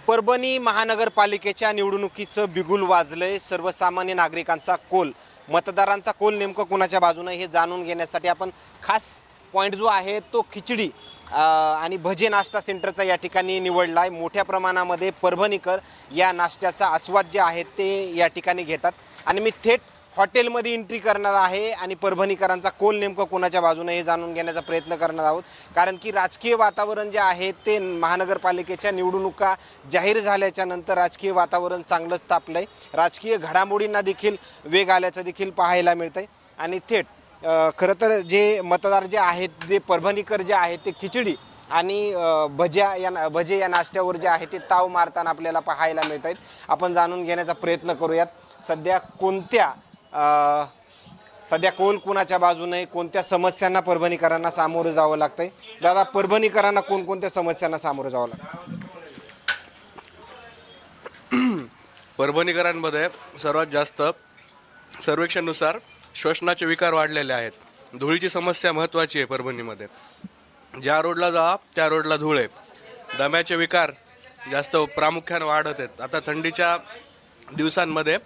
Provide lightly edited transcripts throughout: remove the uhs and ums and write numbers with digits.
परभणी महानगरपालिकेच्या निवडणुकीचं बिगुल वाजलंय. सर्वसामान्य नागरिकांचा कोल, मतदारांचा कोल नेमकं कोणाच्या बाजूनं हे जाणून घेण्यासाठी आपण खास पॉईंट जो आहे तो खिचडी आणि भजे नाश्ता सेंटरचा या ठिकाणी निवडला आहे. मोठ्या प्रमाणामध्ये परभणीकर या नाश्त्याचा आस्वाद जे आहे ते या ठिकाणी घेतात आणि मी थेट हॉटेलमध्ये एंट्री करणार आहे आणि परभणीकरांचा कोल नेमकं कोणाच्या बाजूनं हे जाणून घेण्याचा प्रयत्न करणार आहोत. कारण की राजकीय वातावरण जे आहे ते महानगरपालिकेच्या निवडणुका जाहीर झाल्याच्या नंतर राजकीय वातावरण चांगलंच तापलं आहे. राजकीय घडामोडींना देखील वेग आल्याचं देखील पाहायला मिळतं आहे आणि थेट खरं तर जे मतदार जे आहेत, जे परभणीकर जे आहेत ते खिचडी आणि भजे या नाश्त्यावर जे आहे ते ताव मारताना आपल्याला पाहायला मिळत आहेत. आपण जाणून घेण्याचा प्रयत्न करूयात सध्या कोल कुणाच्या बाजूने, कोणत्या समस्यांना परभणीकरांना सामोरं जावं लागतंय. दादा, परभणीकरांना कोणकोणत्या समस्यांना सामोरं जावं लागतं? परभणीकरांमध्ये सर्वात जास्त सर्वेक्षणानुसार श्वसनाचे विकार वाढलेले आहेत. धुळीची समस्या महत्त्वाची आहे परभणीमध्ये. ज्या रोडला जा त्या रोडला धूळ आहे. दम्याचे विकार जास्त प्रामुख्याने वाढत आहेत. आता थंडीच्या दिवसांमध्ये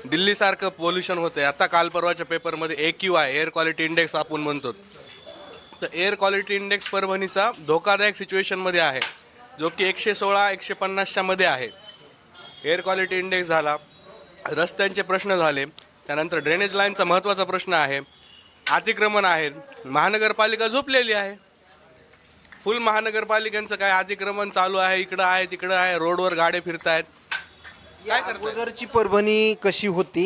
दिल्लीसारखं पोल्युशन होतं आहे. आता काल परवाच्या पेपरमध्ये AQI एअर क्वालिटी इंडेक्स आपण म्हणतो, तर एअर क्वालिटी इंडेक्स परभणीचा धोकादायक सिच्युएशनमध्ये आहे, जो की 116-150च्या मध्ये आहे. एअर क्वालिटी इंडेक्स झाला, रस्त्यांचे प्रश्न झाले, त्यानंतर ड्रेनेज लाईनचा महत्त्वाचा प्रश्न आहे, अतिक्रमण आहे. महानगरपालिका झोपलेली आहे. फुल महानगरपालिकांचं काय अतिक्रमण चालू आहे, इकडं आहे तिकडं आहे, रोडवर गाड्या फिरत आहेत. अगोदरची परभणी कशी होती,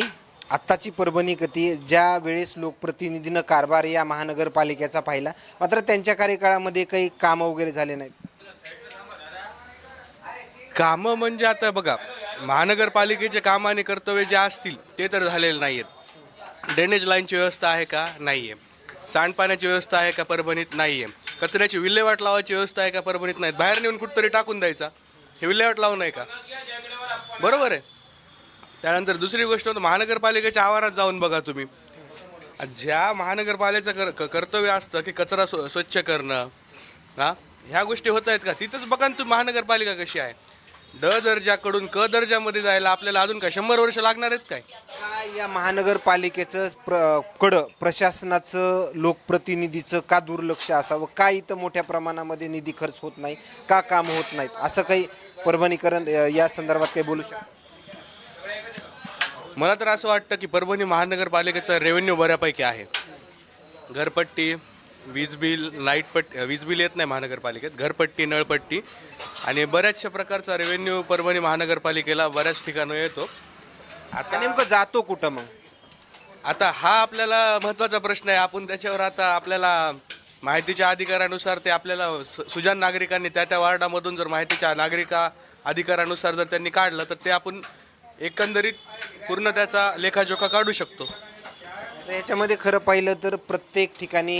आत्ताची परभणी कधी, ज्या वेळेस लोकप्रतिनिधीनं कारभार या महानगरपालिकेचा पाहिला, मात्र त्यांच्या कार्यकाळामध्ये काही कामं वगैरे झाले नाहीत? कामं म्हणजे आता बघा, महानगरपालिकेचे कामं आणि कर्तव्य जे असतील ते तर झालेले नाही आहेत. ड्रेनेज लाईनची व्यवस्था आहे का? नाही आहे. सांडपाण्याची व्यवस्था आहे का? परभणीत नाही आहे. कचऱ्याची विल्हेवाट लावायची व्यवस्था आहे का? परभणीत नाही. बाहेर नेऊन कुठंतरी टाकून द्यायचा, हे विल्हेवाट लावून नाही का? बरोबर आहे. त्यानंतर दुसरी गोष्ट, महानगरपालिकेच्या आवारात जाऊन बघा तुम्ही, ज्या महानगरपालिकेचं कर्तव्य असतं की कचरा स्वच्छ करणं, ह्या गोष्टी होत आहेत का? तिथंच बघा ना तुम्ही महानगरपालिका कशी आहे. दर्जाकडून दर्जामध्ये जायला आपल्याला अजून काय 100 वर्ष लागणार आहेत काय? या महानगरपालिकेचं प्रशासनाचं, लोकप्रतिनिधीचं का दुर्लक्ष असावं? का इथं मोठ्या प्रमाणामध्ये निधी खर्च होत नाही, का काम होत नाहीत, असं काही परभणीकरण या संदर्भात काही बोलू शकतो? मला तर असं वाटतं की परभणी महानगरपालिकेचा रेव्हेन्यू बऱ्यापैकी आहे. घरपट्टी, वीज बिल, वीज बिल येत नाही महानगरपालिकेत, घरपट्टी, नळपट्टी आणि बऱ्याचशा प्रकारचा रेव्हेन्यू परभणी महानगरपालिकेला बऱ्याच ठिकाणी येतो. आता नेमकं जातो कुठं मग? आता हा आपल्याला महत्त्वाचा प्रश्न आहे. आपण त्याच्यावर आता आपल्याला माहितीच्या अधिकारानुसार ते आपल्याला सुजाण नागरिकांनी त्या वार्डामधून जर माहितीच्या अधिकारानुसार जर त्यांनी काढलं तर ते आपण एकंदरीत पूर्ण त्याचा लेखाजोखा काढू शकतो. याच्यामध्ये खरं पाहिलं तर प्रत्येक ठिकाणी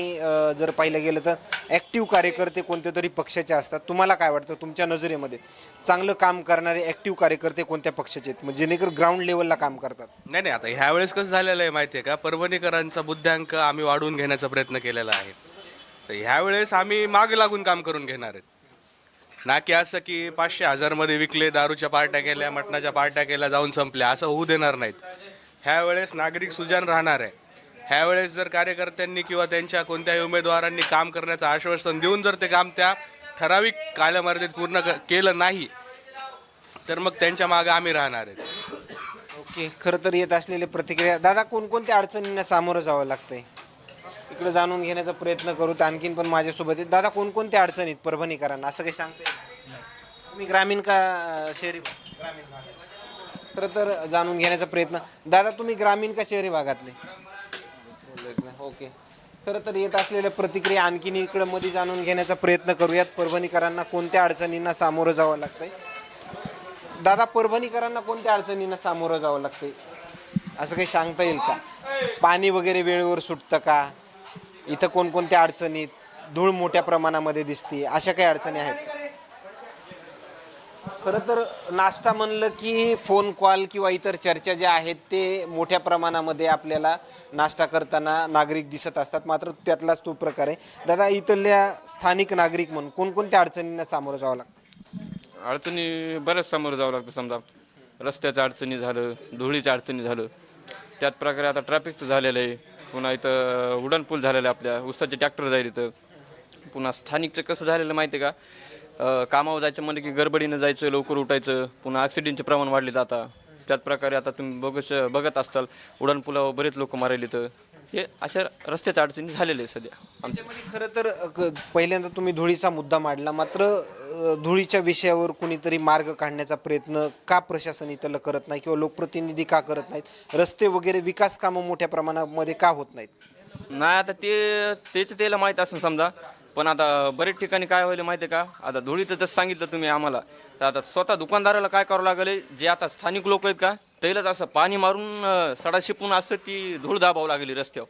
जर पाहिलं गेलं तर ॲक्टिव्ह कार्यकर्ते कोणत्या तरी पक्षाचे असतात. तुम्हाला काय वाटतं, तुमच्या नजरेमध्ये चांगलं काम करणारे ॲक्टिव्ह कार्यकर्ते कोणत्या पक्षाचे आहेत, म्हणजे जेणेकरून ग्राउंड लेवलला काम करतात? नाही, आता ह्यावेळेस कसं झालेलं आहे माहिती आहे का, परभणीकरांचा बुद्ध्यांक आम्ही वाढवून घेण्याचा प्रयत्न केलेला आहे. तर ह्यावेळेस आम्ही मागे लागून काम करून घेणार आहेत. ना की असं की 500-1000 मध्ये विकले, दारूच्या पार्ट्या केल्या, मटणाच्या पार्ट्या केल्या, जाऊन संपल्या, असं होऊ देणार नाहीत. ह्यावेळेस नागरिक सुजाण राहणार आहे. ह्यावेळेस जर कार्यकर्त्यांनी किंवा त्यांच्या कोणत्याही उमेदवारांनी काम करण्याचं आश्वासन देऊन जर ते काम त्या ठराविक कालमर्यादेत पूर्ण केलं नाही तर मग त्यांच्या मागे आम्ही राहणार आहेत. ओके, खरं तर येत असलेले प्रतिक्रिया. दादा, कोणकोणत्या अडचणींना सामोरं जावं लागतंय? इकडे जाणून घेण्याचा प्रयत्न करू. तर आणखीन पण माझ्यासोबत आहेत. दादा, कोणकोणत्या अडचणीत परभणीकरांना, असं काही सांगते? तुम्ही ग्रामीण का शहरी? ग्रामीण भागात. खरं तर जाणून घेण्याचा प्रयत्न. दादा, तुम्ही ग्रामीण का शहरी भागातले? ओके, खरं तर येत असलेल्या प्रतिक्रिया आणखीन इकडं मध्ये जाणून घेण्याचा प्रयत्न करूयात. परभणीकरांना कोणत्या अडचणींना सामोरं जावं लागतंय? दादा, परभणीकरांना कोणत्या अडचणींना सामोरं जावं लागतंय, असं काही सांगता येईल का? पाणी वगैरे वेळेवर सुटतं का? इथं कोणकोणत्या अडचणीत, धूळ मोठ्या प्रमाणामध्ये दिसते, अशा काही अडचणी आहेत? खरं तर नाश्ता म्हणलं की फोन कॉल किंवा इतर चर्चा ज्या आहेत ते मोठ्या प्रमाणामध्ये आपल्याला नाश्ता करताना नागरिक दिसत असतात, मात्र त्यातलाच तो प्रकार आहे. दादा, इथल्या स्थानिक नागरिक म्हणून कोणकोणत्या अडचणींना सामोरं जावं लागतं? अडचणी बऱ्याच सामोरं जावं लागतं. समजा रस्त्याच्या अडचणी झालं, धुळीच्या अडचणी झालं, त्याच प्रकारे आता ट्रॅफिकचं झालेलं आहे. पुन्हा इथं उड्डाण पूल झालेलं आहे, आपल्या उसाचे ट्रॅक्टर जाईल इथं. पुन्हा स्थानिकचं कसं झालेलं माहिती आहे का, कामावर जायचं म्हणजे की गडबडीनं जायचं, लवकर उठायचं. पुन्हा ॲक्सिडेंटचे प्रमाण वाढले आता. त्याच प्रकारे आता तुम्ही बघत असताल उड्डाण पुलावर बरेच लोक मारायले. तर हे अशा रस्त्याच्या अडचणी झालेल्या आहे सध्या. त्याच्यामध्ये खरं तर पहिल्यांदा तुम्ही धुळीचा मुद्दा मांडला, मात्र धुळीच्या विषयावर कुणीतरी मार्ग काढण्याचा प्रयत्न का प्रशासन इथलं करत नाही किंवा लोकप्रतिनिधी का करत नाहीत? रस्ते वगैरे विकास कामं मोठ्या प्रमाणामध्ये का होत नाहीत? नाही आता तेच त्याला माहीत असून समजा. पण आता बरेच ठिकाणी काय व्हायला माहिती आहे का, आता धुळीचं जसं सांगितलं तुम्ही आम्हाला, तर आता स्वतः दुकानदाराला काय करावं लागेल, जे आता स्थानिक लोक आहेत का त्यालाच असं पाणी मारून सडा शिपून असं ती धूळ दाबावं लागली रस्त्यावर.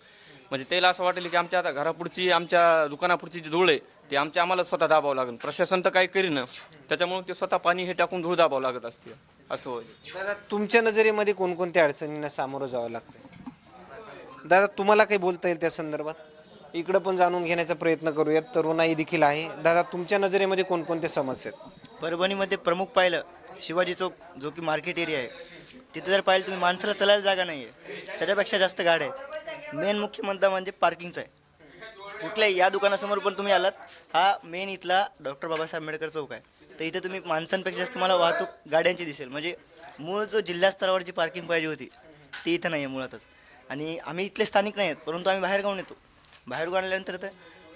म्हणजे त्याला असं वाटेल की आमच्या आता घरापुढची, आमच्या दुकानापुढची जी धूळ आहे ती आम्हाला स्वतः दाबावं लागेल. प्रशासन तर काही करीन, त्याच्यामुळे ते स्वतः पाणी हे टाकून धूळ दाबावं लागत असते. असं होईल. दादा, तुमच्या नजरेमध्ये कोणकोणत्या अडचणींना सामोरं जावं लागतं? दादा, तुम्हाला काही बोलता येईल त्या संदर्भात? इकडं पण जाणून घेण्याचा प्रयत्न करूयात, तरुणाई देखील आहे. दादा, तुमच्या नजरेमध्ये कोणकोणत्या समस्या आहेत? परभणीमध्ये प्रमुख पाहिलं शिवाजी चौक, जो की मार्केट एरिया आहे, तिथे जर पाहिलं तुम्ही माणसाला चालायला जागा नाही आहे, त्याच्यापेक्षा जास्त गाड्या आहेत. मेन मुख्य मुद्दा म्हणजे पार्किंगचा आहे. कुठल्याही या दुकानासमोर पण तुम्ही आलात, हा मेन इथला डॉक्टर बाबासाहेब आंबेडकर चौक आहे, तर इथे तुम्ही माणसांपेक्षा जास्त तुम्हाला वाहतूक गाड्यांची दिसेल. म्हणजे मूळ जो जिल्हा स्तरावरची पार्किंग पाहिजे होती ती इथं नाही आहे मुळातच. आणि आम्ही इथले स्थानिक नाही आहेत, परंतु आम्ही बाहेर गावून येतो. बाहेर गावून आल्यानंतर तर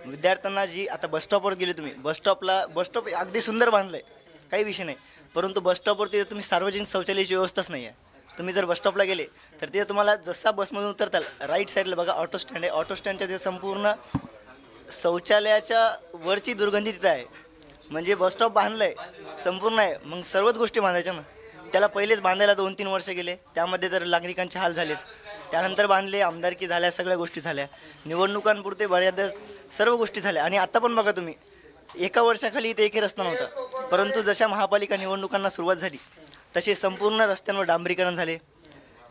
विद्यार्थ्यांना जी आता बसस्टॉपवर गेले तुम्ही, बसस्टॉप अगदी सुंदर बांधलं आहे, काही विषय नाही. परंतु बसस्टॉपवर तिथे तुम्ही सार्वजनिक शौचालयाची व्यवस्थाच नाही आहे. तुम्ही जर बसस्टॉपला गेले तर तिथे तुम्हाला जसा बसमधून उतरताल राईट साईडला बघा ऑटो स्टँड आहे. ऑटो स्टँडच्या तिथे संपूर्ण शौचालयाच्या वरची दुर्गंधी तिथं आहे. म्हणजे बसस्टॉप बांधलं आहे संपूर्ण आहे, मग सर्वच गोष्टी बांधायच्या ना. त्याला पहिलेच बांधायला 2-3 वर्ष गेले, त्यामध्ये तर नागरिकांचे हाल झालेच. त्यानंतर बांधले, आमदारकी झाल्या, सगळ्या गोष्टी झाल्या, निवडणुकांपुरते बऱ्याचदा सर्व गोष्टी झाल्या. आणि आता पण बघा तुम्ही, एका वर्षाखाली इथे एकही रस्ता नव्हता, परंतु जशा महापालिका निवडणुकांना सुरुवात झाली तसे संपूर्ण रस्त्यांवर डांबरीकरण झाले.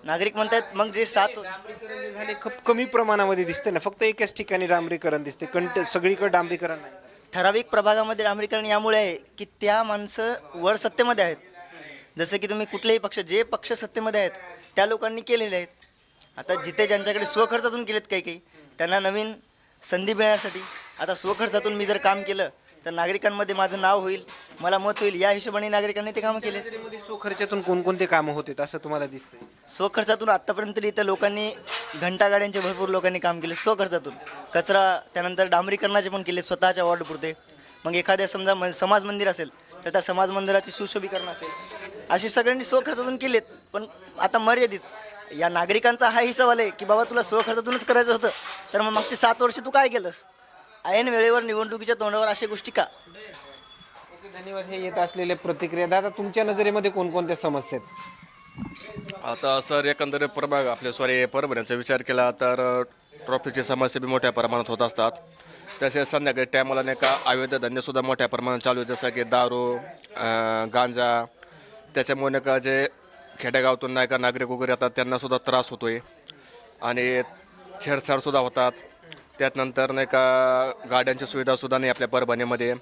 नागरिक म्हणतात मग जे डांबरीकरण जे झाले खूप कमी प्रमाणामध्ये दिसते ना, फक्त एकाच ठिकाणी डांबरीकरण दिसते, सगळीकडे डांबरीकरण नाही. ठराविक प्रभागामध्ये डांबरीकरण यामुळे आहे की त्या माणसं वर सत्तेमध्ये आहेत. जसं की तुम्ही कुठलेही पक्ष, जे पक्ष सत्तेमध्ये आहेत त्या लोकांनी केलेले आहेत. आता जिथे ज्यांच्याकडे स्वखर्चातून केलेत काही त्यांना नवीन संधी मिळण्यासाठी आता स्वखर्चातून मी जर काम केलं तर नागरिकांमध्ये माझं नाव होईल, मला मत होईल, या हिशोबाने नागरिकांनी ते कामं केले. स्वखर्चातून कोणकोणते कामं होते असं तुम्हाला दिसतंय? स्वखर्चातून आत्तापर्यंत इथं लोकांनी घंटागाड्यांचे भरपूर लोकांनी काम केले स्वखर्चातून. कचरा, त्यानंतर डांबरीकरणाचे पण केले स्वतःच्या वॉर्डपुरते. मग एखाद्या समजा समाज मंदिर असेल तर त्या समाज मंदिराची सुशोभीकरण असेल, अशी सगळ्यांनी स्वखर्चातून केलेत. पण आता मर्यादित या नागरिकांचा हा सवाल आहे की बाबा तुला स्वखर्चातूनच करायचं होतं तर मग मागची 7 वर्ष तू काय केलंस? ऐन वेळेवर निवडणुकीच्या तोंडावर अशा गोष्टी का? धन्यवाद. हे येत असलेले प्रतिक्रिया. दादा, तुमच्या नजरेमध्ये कोणकोणत्या समस्या आहेत? आता सर एकंदरीत परभणीचा विचार केला तर ट्रॉफिकची समस्या बी मोठ्या प्रमाणात होत असतात. तसेच संध्याकाळी टायमाला नाही का अवैध धंदेसुद्धा मोठ्या प्रमाणात चालू आहे, जसं की दारू, गांजा. त्याच्यामुळे नाही का जे खेडेगावातून नाही का नागरिक वगैरे येतात त्यांनासुद्धा त्रास होतो आहे आणि छेडछाडसुद्धा होतात. त्यानंतर नाही का गाड्यांची सुविधासुद्धा नाही आपल्या परभणीमध्ये.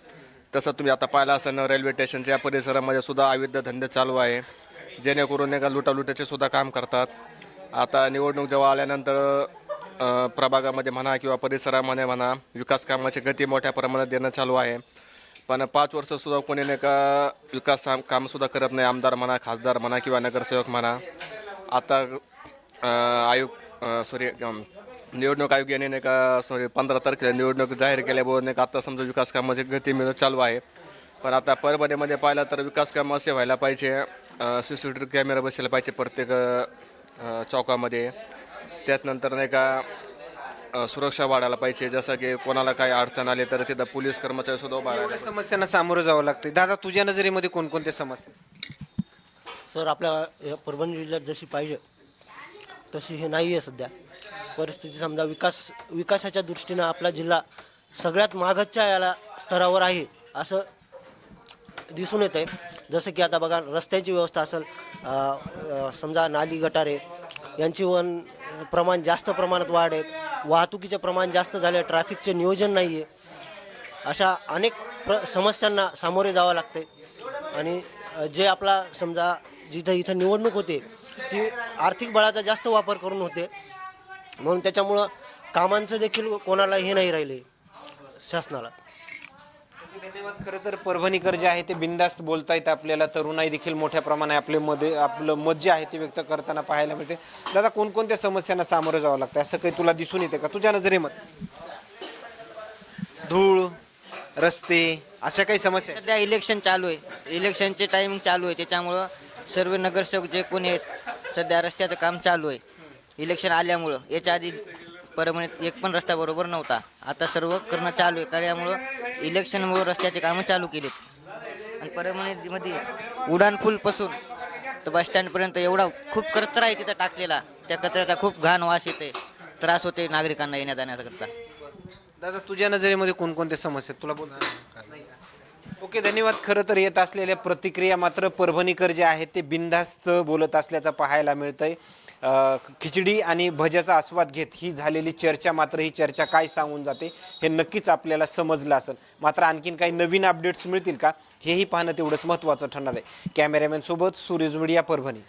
तसं तुम्ही आता पाहिलं असेल रेल्वे स्टेशनच्या परिसरामध्ये सुद्धा अवैध धंदे चालू आहे, जेणेकरून नाही का लुटालुटाचे सुद्धा काम करतात. आता निवडणूक जेव्हा आल्यानंतर प्रभागामध्ये म्हणा किंवा परिसरामध्ये म्हणा विकास कामाची गती मोठ्या प्रमाणात देणं चालू आहे. पण 5 वर्षसुद्धा कोणी नाही का विकास कामसुद्धा करत नाही, आमदार म्हणा, खासदार म्हणा किंवा नगरसेवक म्हणा. आता निवडणूक आयोग याने नाही का 15 तारखेला निवडणूक जाहीर केल्यामुळे नाही का आता समजा विकास कामाची गती मिळत चालू आहे. पण आता परभणीमध्ये पाहिलं तर विकास कामं असे व्हायला पाहिजे, CCTV कॅमेरा बसले पाहिजे प्रत्येक चौकामध्ये. त्यानंतर नाही का सुरक्षा वाढायला पाहिजे, जसं की कोणाला काही अडचण आली तर तिथं पोलीस कर्मचारी सुद्धा उभा राहिला. समस्यांना सामोरं जावं लागतं. दादा, तुझ्या नजरेमध्ये कोणकोणत्या समस्या? सर, आपल्या परभणी जिल्ह्यात जशी पाहिजे तशी हे नाही आहे सध्या परिस्थिती. समजा विकासाच्या दृष्टीनं आपला जिल्हा सगळ्यात मागच्या याला स्तरावर आहे असं दिसून येत आहे. जसं की आता बघा, रस्त्याची व्यवस्था असेल, समजा नाली गटारे यांची प्रमाण जास्त प्रमाणात वाढ आहे, वाहतुकीचे प्रमाण जास्त झाले, ट्रॅफिकचे नियोजन नाही आहे, अशा अनेक समस्यांना सामोरे जावं लागते. आणि जे आपला समजा जिथं इथं निवडणूक होते ती आर्थिक बळाचा जास्त वापर करून होते, म्हणून त्याच्यामुळं कामांचं देखील कोणाला हे नाही राहिले शासनाला. धन्यवाद. खरं तर परभणीकर जे आहे ते बिनधास्त बोलतायत, आपल्याला तरुणाई देखील मोठ्या प्रमाणात आपलं मत जे आहे ते व्यक्त करताना पाहायला मिळते. दादा, कोणकोणत्या समस्यांना सामोरं जावं लागतं असं काही तुला दिसून येते का तुझ्या नजरेमध्ये? धूळ, रस्ते, अशा काही समस्या आहेत? सध्या इलेक्शन चालू आहे, इलेक्शनचे टायमिंग चालू आहे, त्याच्यामुळं सर्व नगरसेवक जे कोणी आहेत सध्या रस्त्याचं काम चालू आहे. इलेक्शन आल्यामुळं याच्या आधी परभणीत एक पण रस्ता बरोबर नव्हता, आता सर्व करणं चालू आहे. त्यामुळं इलेक्शनमुळं रस्त्याचे कामं चालू केलेत. आणि परभणीमध्ये उड्डाणपूलपासून तर बस स्टँडपर्यंत एवढा खूप कचरा आहे तिथं टाकलेला, त्या कचऱ्याचा खूप घाण वास येते, त्रास होते नागरिकांना येण्या जाण्याकरता. दादा, तुझ्या नजरेमध्ये कोणकोणत्या समस्या आहेत तुला बोल? ओके, धन्यवाद. खरं तर येत असलेल्या प्रतिक्रिया मात्र परभणीकर जे आहेत ते बिनधास्त बोलत असल्याचं पाहायला मिळतंय. खिचडी आणि भज्याचा आस्वाद घेत ही झालेली चर्चा, मात्र ही चर्चा काय सांगून जाते हे नक्कीच आपल्याला समजलं असेल. मात्र आणखीन काही नवीन अपडेट्स मिळतील का हेही पाहणं तेवढंच महत्त्वाचं ठरणार आहे. कॅमेरामॅन सोबत सूर्यज मीडिया, परभणी.